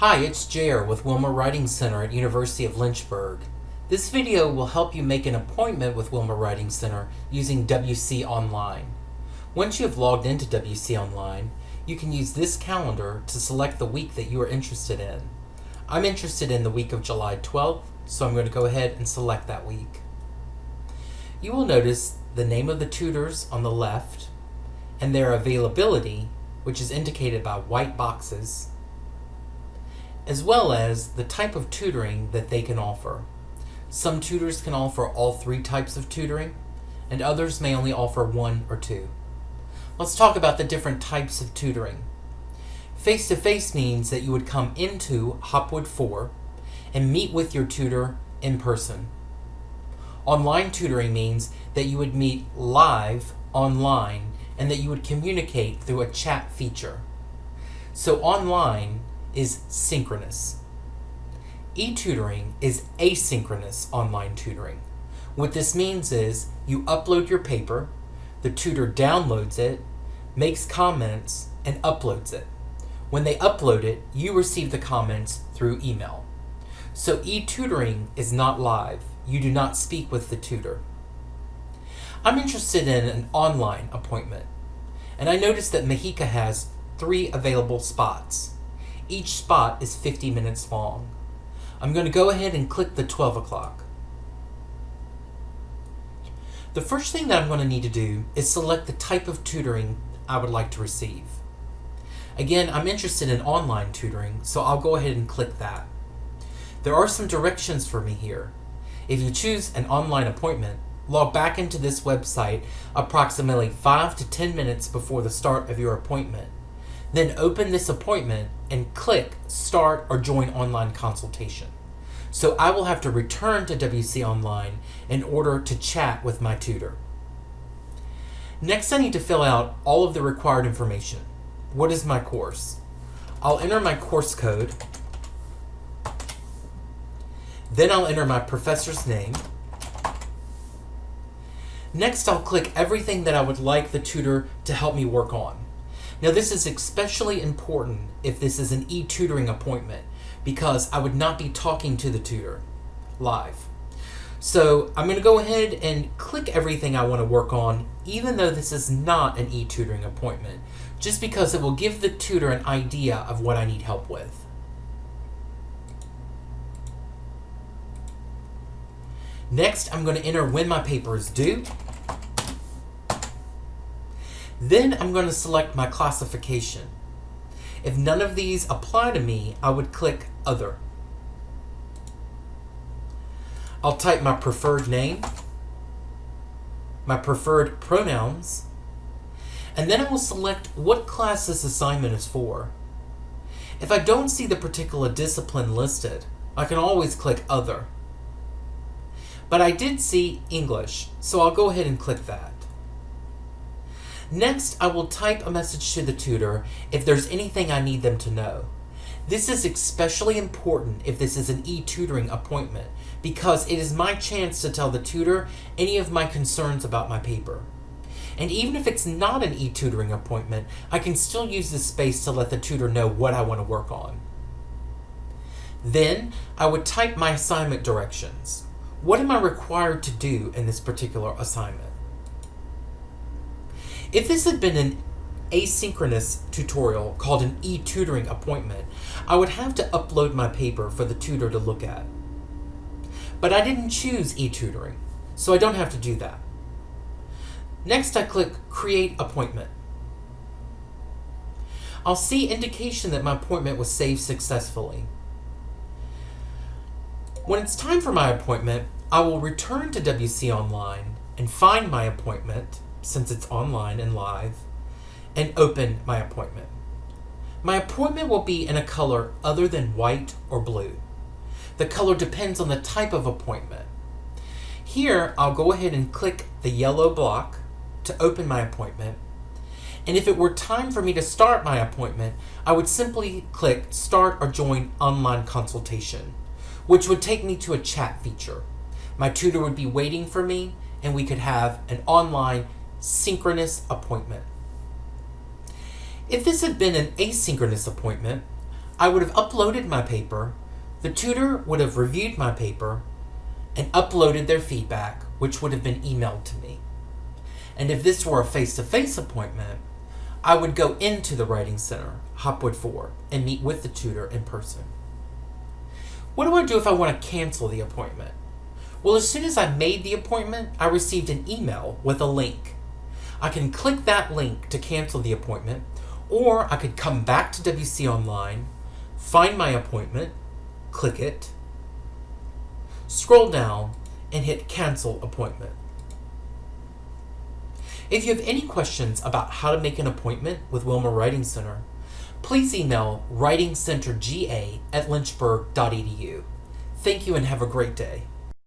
Hi, it's Jer with Wilmer Writing Center at University of Lynchburg. This video will help you make an appointment with Wilmer Writing Center using WC Online. Once you have logged into WC Online, you can use this calendar to select the week that you are interested in. I'm interested in the week of July 12th, so I'm going to go ahead and select that week. You will notice the name of the tutors on the left and their availability, which is indicated by white boxes, as well as the type of tutoring that they can offer. Some tutors can offer all three types of tutoring, and others may only offer one or two. Let's talk about the different types of tutoring. Face-to-face means that you would come into Hopwood 4 and meet with your tutor in person. Online tutoring means that you would meet live online and that you would communicate through a chat feature. So online is synchronous. E-tutoring is asynchronous online tutoring. What this means is you upload your paper, the tutor downloads it, makes comments, and uploads it. When they upload it, you receive the comments through email. So e-tutoring is not live. You do not speak with the tutor. I'm interested in an online appointment, and I noticed that Mahika has 3 available spots. Each spot is 50 minutes long. I'm going to go ahead and click the 12 o'clock. The first thing that I'm going to need to do is select the type of tutoring I would like to receive. Again, I'm interested in online tutoring, so I'll go ahead and click that. There are some directions for me here. If you choose an online appointment, log back into this website approximately 5 to 10 minutes before the start of your appointment. Then open this appointment and click Start or Join Online Consultation. So I will have to return to WC Online in order to chat with my tutor. Next, I need to fill out all of the required information. What is my course? I'll enter my course code. Then I'll enter my professor's name. Next, I'll click everything that I would like the tutor to help me work on. Now, this is especially important if this is an e-tutoring appointment, because I would not be talking to the tutor live. So I'm going to go ahead and click everything I want to work on, even though this is not an e-tutoring appointment, just because it will give the tutor an idea of what I need help with. Next, I'm going to enter when my paper is due. Then I'm going to select my classification. If none of these apply to me, I would click Other. I'll type my preferred name, my preferred pronouns, and then I will select what class this assignment is for. If I don't see the particular discipline listed, I can always click Other. But I did see English, so I'll go ahead and click that. Next, I will type a message to the tutor if there's anything I need them to know. This is especially important if this is an e-tutoring appointment, because it is my chance to tell the tutor any of my concerns about my paper. And even if it's not an e-tutoring appointment, I can still use this space to let the tutor know what I want to work on. Then, I would type my assignment directions. What am I required to do in this particular assignment? If this had been an asynchronous tutorial called an e-tutoring appointment, I would have to upload my paper for the tutor to look at. But I didn't choose e-tutoring, so I don't have to do that. Next, I click Create Appointment. I'll see indication that my appointment was saved successfully. When it's time for my appointment, I will return to WC Online and find my appointment, since it's online and live, and open my appointment. My appointment will be in a color other than white or blue. The color depends on the type of appointment. Here, I'll go ahead and click the yellow block to open my appointment, and if it were time for me to start my appointment, I would simply click Start or Join Online Consultation, which would take me to a chat feature. My tutor would be waiting for me, and we could have an online synchronous appointment. If this had been an asynchronous appointment, I would have uploaded my paper, the tutor would have reviewed my paper, and uploaded their feedback, which would have been emailed to me. And if this were a face-to-face appointment, I would go into the Writing Center, Hopwood 4, and meet with the tutor in person. What do I do if I want to cancel the appointment? Well, as soon as I made the appointment, I received an email with a link. I can click that link to cancel the appointment, or I could come back to WC Online, find my appointment, click it, scroll down, and hit Cancel Appointment. If you have any questions about how to make an appointment with Wilmer Writing Center, please email writingcenterga@lynchburg.edu. Thank you and have a great day.